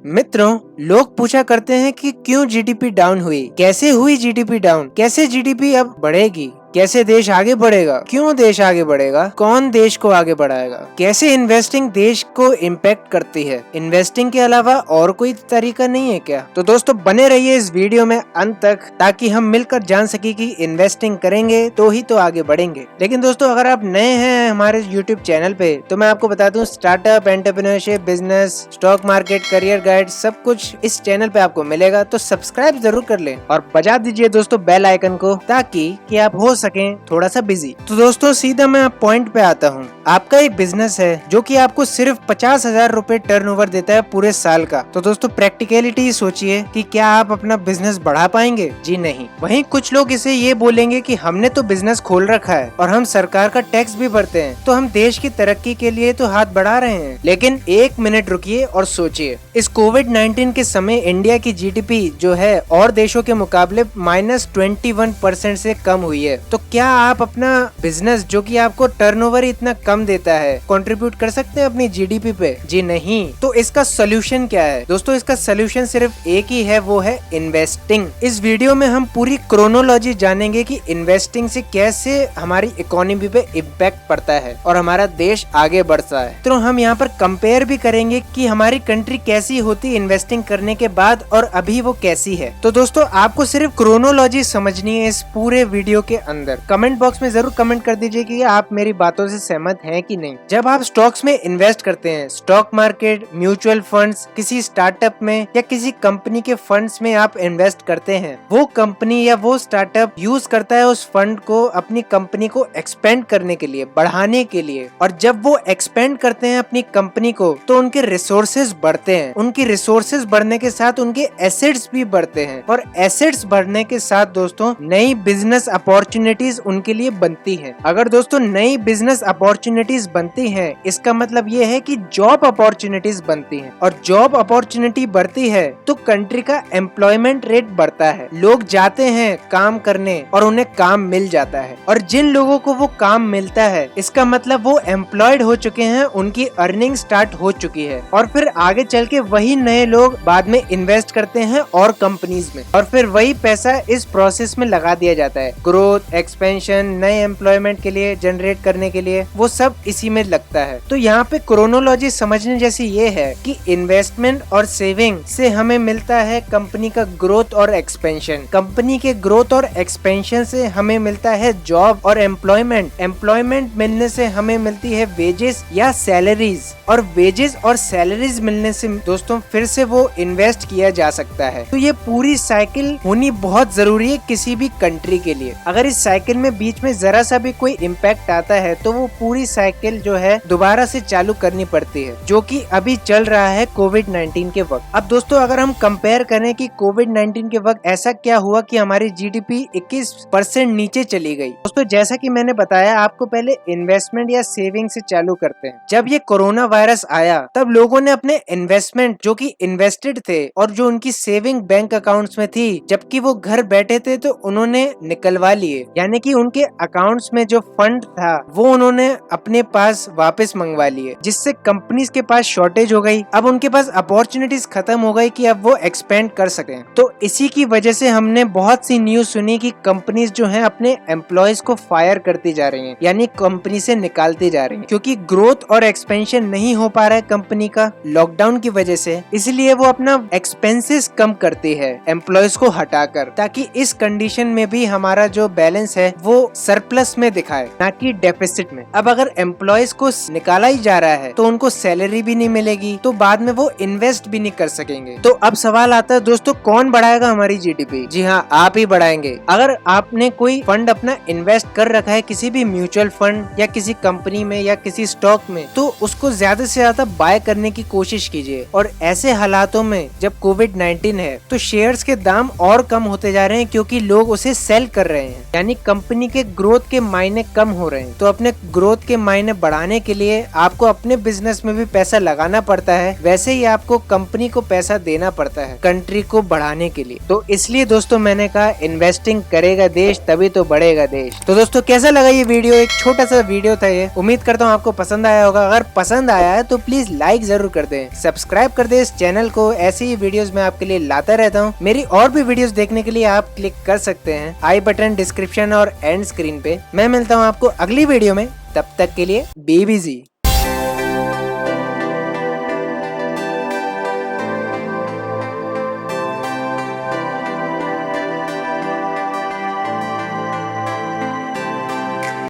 मित्रों, लोग पूछा करते हैं कि क्यों जीडीपी डाउन हुई, कैसे हुई जीडीपी डाउन, कैसे जीडीपी अब बढ़ेगी, कैसे देश आगे बढ़ेगा, क्यों देश आगे बढ़ेगा, कौन देश को आगे बढ़ाएगा, कैसे इन्वेस्टिंग देश को इम्पैक्ट करती है। इन्वेस्टिंग के अलावा और कोई तरीका नहीं है क्या? तो दोस्तों बने रहिए इस वीडियो में अंत तक, ताकि हम मिलकर जान सके कि इन्वेस्टिंग करेंगे तो ही तो आगे बढ़ेंगे। लेकिन दोस्तों अगर आप नए हैं हमारे यूट्यूब चैनल पे, तो मैं आपको बता दूं, startup, entrepreneurship, business, stock market, career guide सब कुछ इस चैनल पे आपको मिलेगा। तो सब्सक्राइब जरूर कर लें और बजा दीजिए दोस्तों बेल आइकन को, ताकि कि आप हो सकें थोड़ा सा बिजी। तो दोस्तों सीधा मैं पॉइंट पे आता हूँ। आपका एक बिजनेस है जो कि आपको सिर्फ 50,000 रुपए टर्नओवर देता है पूरे साल का। तो दोस्तों प्रैक्टिकलिटी सोचिए कि क्या आप अपना बिजनेस बढ़ा पाएंगे? जी नहीं। वहीं कुछ लोग इसे ये बोलेंगे कि हमने तो बिजनेस खोल रखा है और हम सरकार का टैक्स भी भरते हैं, तो हम देश की तरक्की के लिए तो हाथ बढ़ा रहे हैं। लेकिन एक मिनट रुकिए और सोचिए, इस कोविड-19 के समय इंडिया की जीडीपी जो है और देशों के मुकाबले -21% से कम हुई है। तो क्या आप अपना बिजनेस जो कि आपको टर्नओवर इतना कम देता है कंट्रीब्यूट कर सकते हैं अपनी जीडीपी पे? जी नहीं। तो इसका सोल्यूशन क्या है? दोस्तों इसका सोल्यूशन सिर्फ एक ही है, वो है इन्वेस्टिंग। इस वीडियो में हम पूरी क्रोनोलॉजी जानेंगे कि इन्वेस्टिंग से कैसे हमारी इकोनॉमी पे इम्पैक्ट पड़ता है और हमारा देश आगे बढ़ता है। तो हम यहाँ पर कंपेयर भी करेंगे कि हमारी कंट्री कैसी होती इन्वेस्टिंग करने के बाद और अभी वो कैसी है। तो दोस्तों आपको सिर्फ क्रोनोलॉजी समझनी है इस पूरे वीडियो के अंदर। कमेंट बॉक्स में जरूर कमेंट कर दीजिए कि आप मेरी बातों से सहमत हैं कि नहीं। जब आप स्टॉक्स में इन्वेस्ट करते हैं, स्टॉक मार्केट, म्यूचुअल फंड्स, किसी स्टार्टअप में या किसी कंपनी के फंड्स में आप इन्वेस्ट करते हैं, वो कंपनी या वो स्टार्टअप यूज करता है उस फंड को अपनी कंपनी को एक्सपेंड करने के लिए, बढ़ाने के लिए। और जब वो एक्सपेंड करते हैं अपनी कंपनी को, तो उनके रिसोर्सेज बढ़ते हैं। उनकी रिसोर्सेज बढ़ने के साथ उनके एसेट्स भी बढ़ते हैं, और एसेट्स बढ़ने के साथ दोस्तों नई बिजनेस अपॉर्चुनिटीज उनके लिए बनती है। अगर दोस्तों नई बिजनेस अपॉर्चुनिटीज बनती हैं, इसका मतलब ये है कि जॉब अपॉर्चुनिटीज बनती हैं, और जॉब अपॉर्चुनिटी बढ़ती है तो कंट्री का एम्प्लॉयमेंट रेट बढ़ता है। लोग जाते हैं काम करने और उन्हें काम मिल जाता है, और जिन लोगों को वो काम मिलता है, इसका मतलब वो एम्प्लॉयड हो चुके हैं, उनकी अर्निंग स्टार्ट हो चुकी है, और फिर आगे चल के वही नए लोग बाद में इन्वेस्ट करते हैं और कंपनीज में, और फिर वही पैसा इस प्रोसेस में लगा दिया जाता है। ग्रोथ, एक्सपेंशन, नए एम्प्लॉयमेंट के लिए जनरेट करने के लिए वो सब इसी में लगता है। तो यहाँ पे क्रोनोलॉजी समझने जैसी ये है कि इन्वेस्टमेंट और सेविंग से हमें मिलता है कंपनी का ग्रोथ और एक्सपेंशन। कंपनी के ग्रोथ और एक्सपेंशन से हमें मिलता है जॉब और एम्प्लॉयमेंट। एम्प्लॉयमेंट मिलने से हमें मिलती है वेजेस या सैलरीज, और वेजेस और सैलरीज मिलने से दोस्तों फिर से वो इन्वेस्ट किया जा सकता है। तो ये पूरी साइकिल होनी बहुत जरूरी है किसी भी कंट्री के लिए। अगर इस साइकिल में बीच में जरा सा भी कोई इम्पैक्ट आता है, तो वो पूरी साइकिल जो है दोबारा से चालू करनी पड़ती है, जो कि अभी चल रहा है कोविड-19 के वक्त। अब दोस्तों अगर हम कंपेयर करें कि कोविड-19 के वक्त ऐसा क्या हुआ कि हमारी जीडीपी 21% नीचे चली गई। दोस्तों जैसा कि मैंने बताया आपको, पहले इन्वेस्टमेंट या सेविंग से चालू करते हैं। जब ये कोरोना वायरस आया, तब लोगों ने अपने इन्वेस्टमेंट जो कि इन्वेस्टेड थे और जो उनकी सेविंग बैंक अकाउंट्स में थी, जबकि वो घर बैठे थे, तो उन्होंने निकलवा लिए। यानी कि उनके अकाउंट्स में जो फंड था वो उन्होंने अपने पास वापस मंगवा लिए, जिससे कंपनीज के पास शॉर्टेज हो गई। अब उनके पास अपॉर्चुनिटीज खत्म हो गई कि अब वो एक्सपेंड कर सकें। तो इसी की वजह से हमने बहुत सी न्यूज सुनी कि कंपनीज जो हैं अपने एम्प्लॉयज को फायर करती जा रही हैं, यानी कंपनी से निकालती जा रही हैं, क्योंकि ग्रोथ और एक्सपेंशन नहीं हो पा रहा है कंपनी का लॉकडाउन की वजह से। इसलिए वो अपना एक्सपेंसेस कम करती है एम्प्लॉयज को हटाकर, ताकि इस कंडीशन में भी हमारा जो बैलेंस है वो सरप्लस में दिखाए, ना कि डेफिसिट में। अब अगर एम्प्लॉयज को निकाला ही जा रहा है, तो उनको सैलरी भी नहीं मिलेगी, तो बाद में वो इन्वेस्ट भी नहीं कर सकेंगे। तो अब सवाल आता है दोस्तों, कौन बढ़ाएगा हमारी जीडीपी? जी हाँ, आप ही बढ़ाएंगे। अगर आपने कोई फंड अपना इन्वेस्ट कर रखा है किसी भी म्यूचुअल फंड या किसी कंपनी में या किसी स्टॉक में, तो उसको ज्यादा से ज्यादा बाय करने की कोशिश कीजिए। और ऐसे हालातों में जब कोविड-19 है, तो शेयर्स के दाम और कम होते जा रहे हैं, क्योंकि लोग उसे सेल कर रहे हैं। यानी कंपनी के ग्रोथ के मायने कम हो रहे हैं, तो अपने ग्रोथ के मायने बढ़ाने के लिए आपको अपने बिजनेस में भी पैसा लगाना पड़ता है, वैसे ही आपको कंपनी को पैसा देना पड़ता है कंट्री को बढ़ाने के लिए। तो इसलिए दोस्तों मैंने कहा इन्वेस्टिंग करेगा देश तभी तो बढ़ेगा देश। तो दोस्तों कैसा लगा ये वीडियो? एक छोटा सा वीडियो था ये, उम्मीद करता हूँ आपको पसंद आया होगा। अगर पसंद आया है तो प्लीज लाइक जरूर कर दें, सब्सक्राइब कर दें इस चैनल को। ऐसे ही वीडियोस मैं आपके लिए लाता रहता हूँ। मेरी और भी वीडियोस देखने के लिए आप क्लिक कर सकते हैं आई बटन, डिस्क्रिप्शन और एंड स्क्रीन पे। मैं मिलता हूँ आपको अगली वीडियो में, तब तक के लिए बी बिजी।